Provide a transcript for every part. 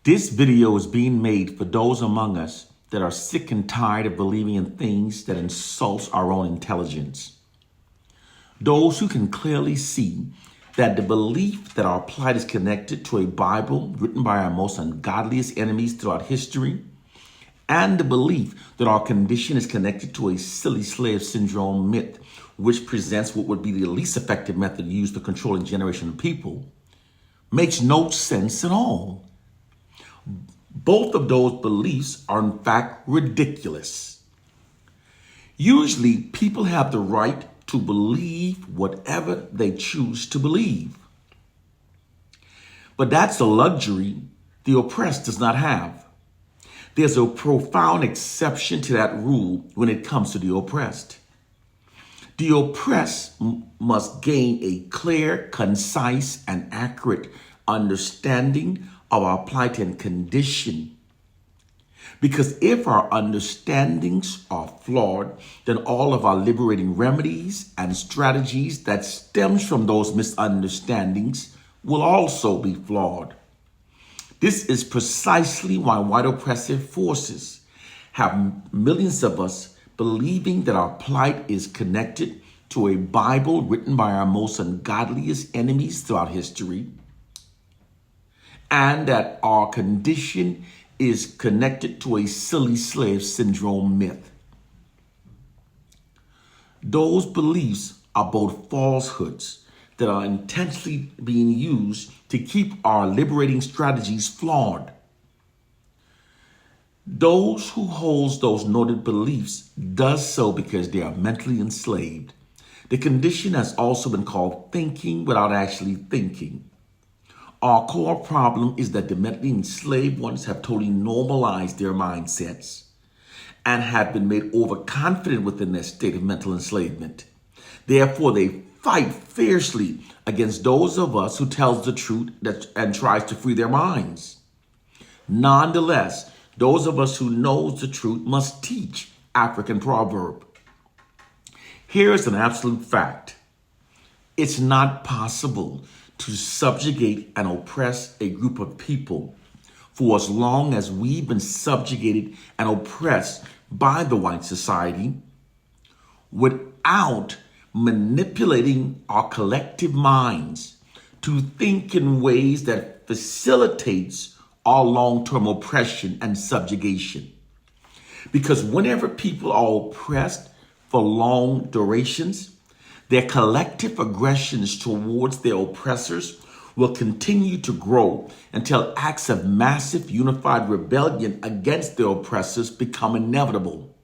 This video is being made for those among us that are sick and tired of believing in things that insults our own intelligence. Those who can clearly see that the belief that our plight is connected to a Bible written by our most ungodliest enemies throughout history, and the belief that our condition is connected to a silly slave syndrome myth, which presents what would be the least effective method used for controlling a generation of people, makes no sense at all. Both of those beliefs are in fact ridiculous. Usually, people have the right to believe whatever they choose to believe. But that's a luxury the oppressed does not have. There's a profound exception to that rule when it comes to the oppressed. The oppressed must gain a clear, concise, and accurate understanding of our plight and condition. Because if our understandings are flawed, then all of our liberating remedies and strategies that stems from those misunderstandings will also be flawed. This is precisely why white oppressive forces have millions of us believing that our plight is connected to a Bible written by our most ungodliest enemies throughout history, and that our condition is connected to a silly slave syndrome myth. Those beliefs are both falsehoods that are intentionally being used to keep our liberating strategies flawed. Those who hold those noted beliefs does so because they are mentally enslaved. The condition has also been called thinking without actually thinking. Our core problem is that the mentally enslaved ones have totally normalized their mindsets and have been made overconfident within their state of mental enslavement. Therefore, they fight fiercely against those of us who tells the truth and tries to free their minds. Nonetheless, those of us who knows the truth must teach African proverb. Here is an absolute fact. It's not possible to subjugate and oppress a group of people for as long as we've been subjugated and oppressed by the white society without manipulating our collective minds to think in ways that facilitates our long-term oppression and subjugation. Because whenever people are oppressed for long durations, their collective aggressions towards their oppressors will continue to grow until acts of massive unified rebellion against their oppressors become inevitable.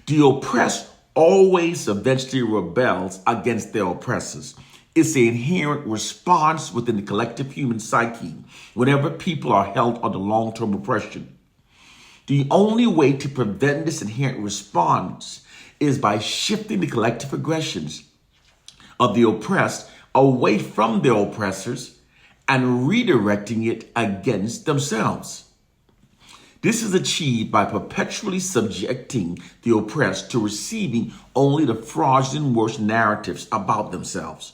The oppressed always eventually rebels against their oppressors. It's the inherent response within the collective human psyche whenever people are held under long-term oppression. The only way to prevent this inherent response is by shifting the collective aggressions of the oppressed away from their oppressors and redirecting it against themselves. This is achieved by perpetually subjecting the oppressed to receiving only the fraudulent worst narratives about themselves.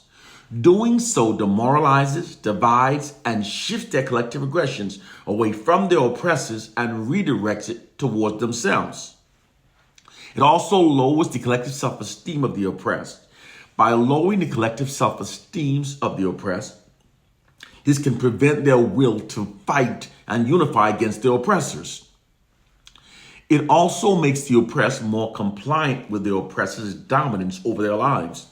Doing so demoralizes, divides, and shifts their collective aggressions away from their oppressors and redirects it towards themselves. It also lowers the collective self-esteem of the oppressed. By lowering the collective self-esteem of the oppressed, this can prevent their will to fight and unify against their oppressors. It also makes the oppressed more compliant with their oppressor's dominance over their lives.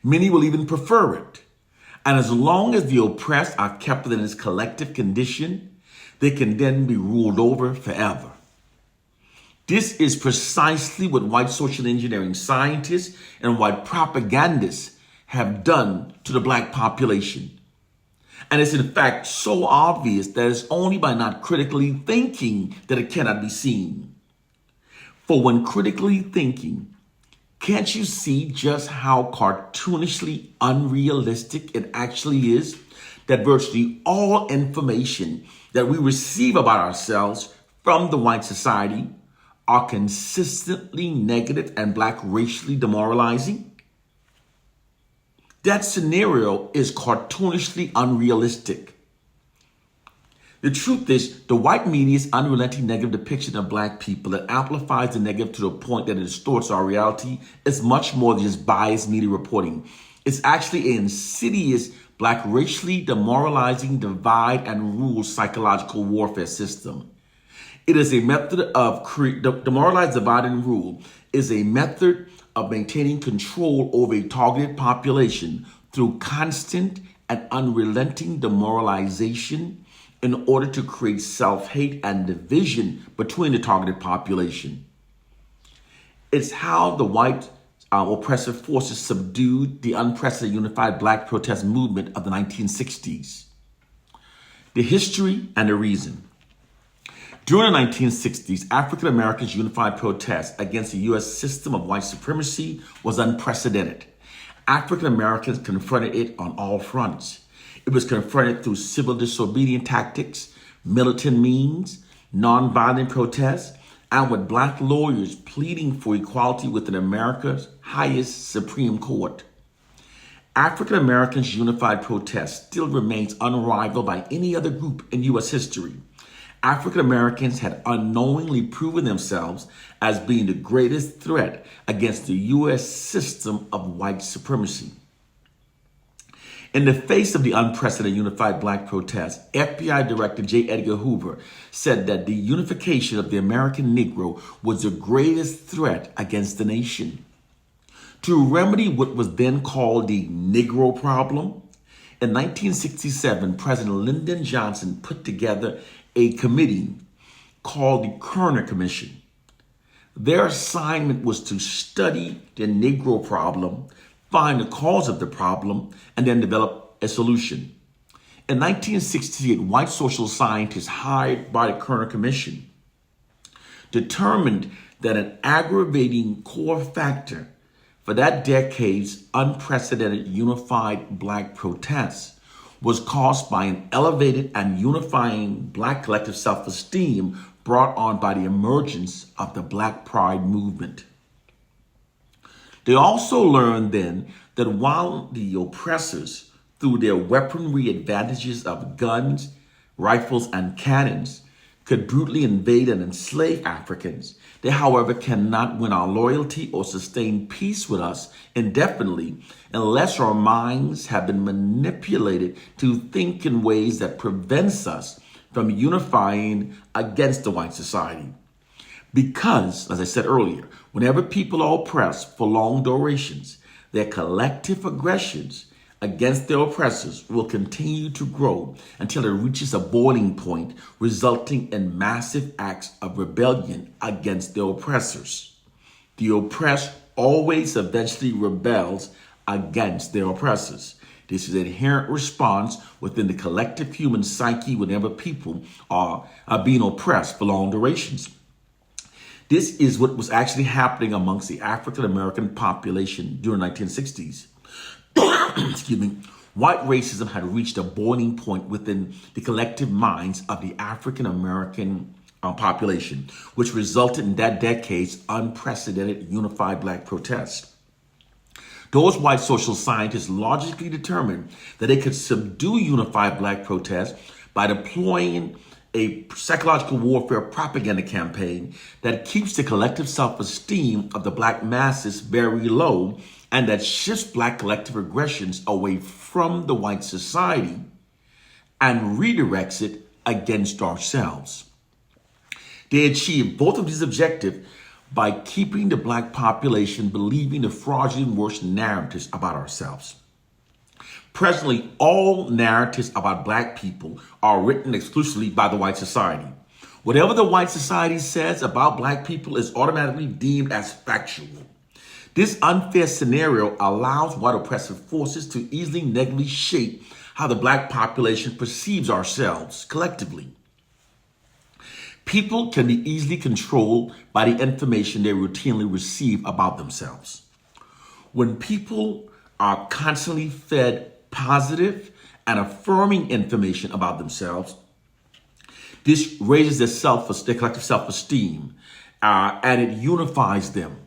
Many will even prefer it. And as long as the oppressed are kept within this collective condition, they can then be ruled over forever. This is precisely what white social engineering scientists and white propagandists have done to the black population. And it's in fact so obvious that it's only by not critically thinking that it cannot be seen. For when critically thinking, can't you see just how cartoonishly unrealistic it actually is that virtually all information that we receive about ourselves from the white society are consistently negative and black racially demoralizing? That scenario is cartoonishly unrealistic. The truth is, the white media's unrelenting negative depiction of black people that amplifies the negative to the point that it distorts our reality is much more than just biased media reporting. It's actually an insidious black racially demoralizing divide and rule psychological warfare system. It is a method of demoralize, divide, and rule is a method of maintaining control over a targeted population through constant and unrelenting demoralization in order to create self-hate and division between the targeted population. It's how the white oppressive forces subdued the unprecedented unified black protest movement of the 1960s. The history and the reason. During the 1960s, African Americans' unified protest against the U.S. system of white supremacy was unprecedented. African Americans confronted it on all fronts. It was confronted through civil disobedience tactics, militant means, nonviolent protests, and with black lawyers pleading for equality within America's highest Supreme Court. African Americans' unified protest still remains unrivaled by any other group in U.S. history. African Americans had unknowingly proven themselves as being the greatest threat against the U.S. system of white supremacy. In the face of the unprecedented unified black protest, FBI Director J. Edgar Hoover said that the unification of the American Negro was the greatest threat against the nation. To remedy what was then called the Negro problem, in 1967, President Lyndon Johnson put together a committee called the Kerner Commission. Their assignment was to study the Negro problem, find the cause of the problem, and then develop a solution. In 1968, white social scientists hired by the Kerner Commission determined that an aggravating core factor for that decade's unprecedented unified black protests was caused by an elevated and unifying black collective self-esteem brought on by the emergence of the Black Pride movement. They also learned then that while the oppressors, through their weaponry advantages of guns, rifles, and cannons, could brutally invade and enslave Africans, they, however, cannot win our loyalty or sustain peace with us indefinitely unless our minds have been manipulated to think in ways that prevents us from unifying against the white society. Because, as I said earlier, whenever people are oppressed for long durations, their collective aggressions against their oppressors will continue to grow until it reaches a boiling point, resulting in massive acts of rebellion against their oppressors. The oppressed always eventually rebels against their oppressors. This is an inherent response within the collective human psyche whenever people are being oppressed for long durations. This is what was actually happening amongst the African American population during the 1960s. Excuse me. White racism had reached a boiling point within the collective minds of the African American population, which resulted in that decade's unprecedented unified black protest. Those white social scientists logically determined that they could subdue unified black protest by deploying a psychological warfare propaganda campaign that keeps the collective self-esteem of the black masses very low and that shifts black collective aggressions away from the white society and redirects it against ourselves. They achieved both of these objectives by keeping the black population believing the fraudulent worst narratives about ourselves. Presently, all narratives about black people are written exclusively by the white society. Whatever the white society says about black people is automatically deemed as factual. This unfair scenario allows white oppressive forces to easily negatively shape how the black population perceives ourselves collectively. People can be easily controlled by the information they routinely receive about themselves. When people are constantly fed positive and affirming information about themselves, this raises their collective self-esteem, and it unifies them.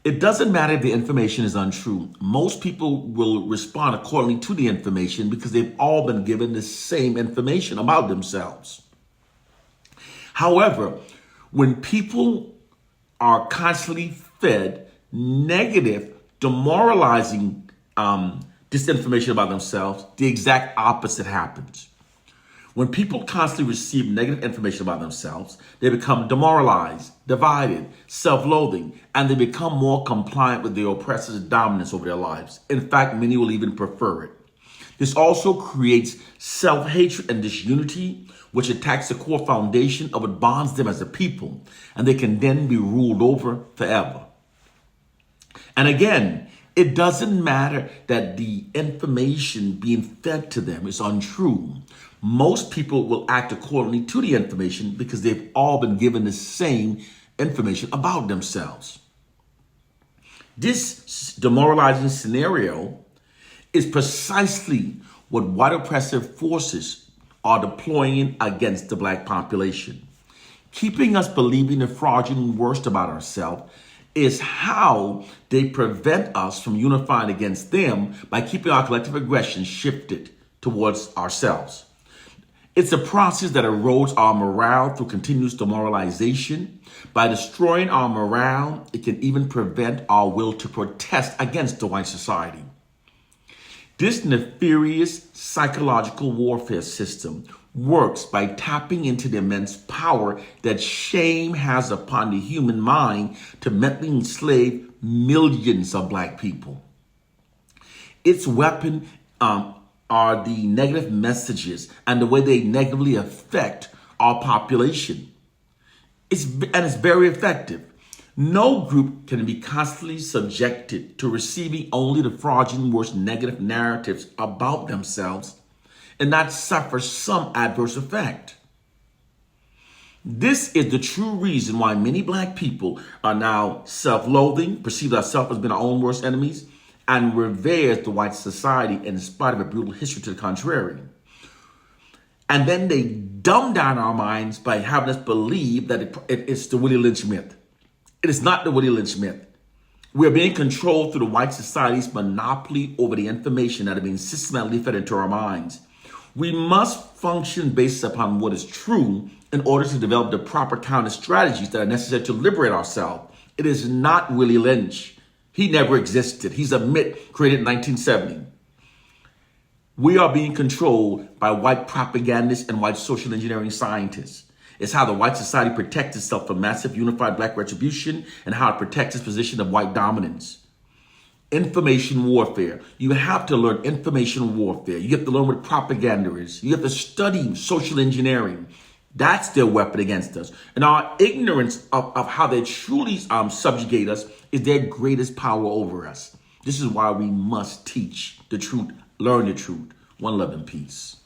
It doesn't matter if the information is untrue. Most people will respond accordingly to the information because they've all been given the same information about themselves. However, when people are constantly fed negative, demoralizing disinformation about themselves, the exact opposite happens. When people constantly receive negative information about themselves, they become demoralized, divided, self-loathing, and they become more compliant with their oppressor's dominance over their lives. In fact, many will even prefer it. This also creates self-hatred and disunity, which attacks the core foundation of what bonds them as a people, and they can then be ruled over forever. And again, it doesn't matter that the information being fed to them is untrue. Most people will act accordingly to the information because they've all been given the same information about themselves. This demoralizing scenario is precisely what white oppressive forces are deploying against the Black population. Keeping us believing the fraudulent worst about ourselves is how they prevent us from unifying against them by keeping our collective aggression shifted towards ourselves. It's a process that erodes our morale through continuous demoralization. By destroying our morale, it can even prevent our will to protest against the white society. This nefarious psychological warfare system works by tapping into the immense power that shame has upon the human mind to mentally enslave millions of Black people. Its weapon are the negative messages and the way they negatively affect our population. It's very effective. No group can be constantly subjected to receiving only the fraudulent, worst negative narratives about themselves and not suffer some adverse effect. This is the true reason why many Black people are now self-loathing, perceive ourselves as being our own worst enemies, and reveres the white society in spite of a brutal history to the contrary. And then they dumb down our minds by having us believe that it's the Willie Lynch myth. It is not the Willie Lynch myth. We are being controlled through the white society's monopoly over the information that is being systematically fed into our minds. We must function based upon what is true in order to develop the proper counter strategies that are necessary to liberate ourselves. It is not Willie Lynch. He never existed. He's a myth created in 1970. We are being controlled by white propagandists and white social engineering scientists. It's how the white society protects itself from massive unified Black retribution and how it protects its position of white dominance. Information warfare. You have to learn information warfare. You have to learn what propaganda is. You have to study social engineering. That's their weapon against us. And our ignorance of how they truly subjugate us is their greatest power over us. This is why we must teach the truth, learn the truth. One love and peace.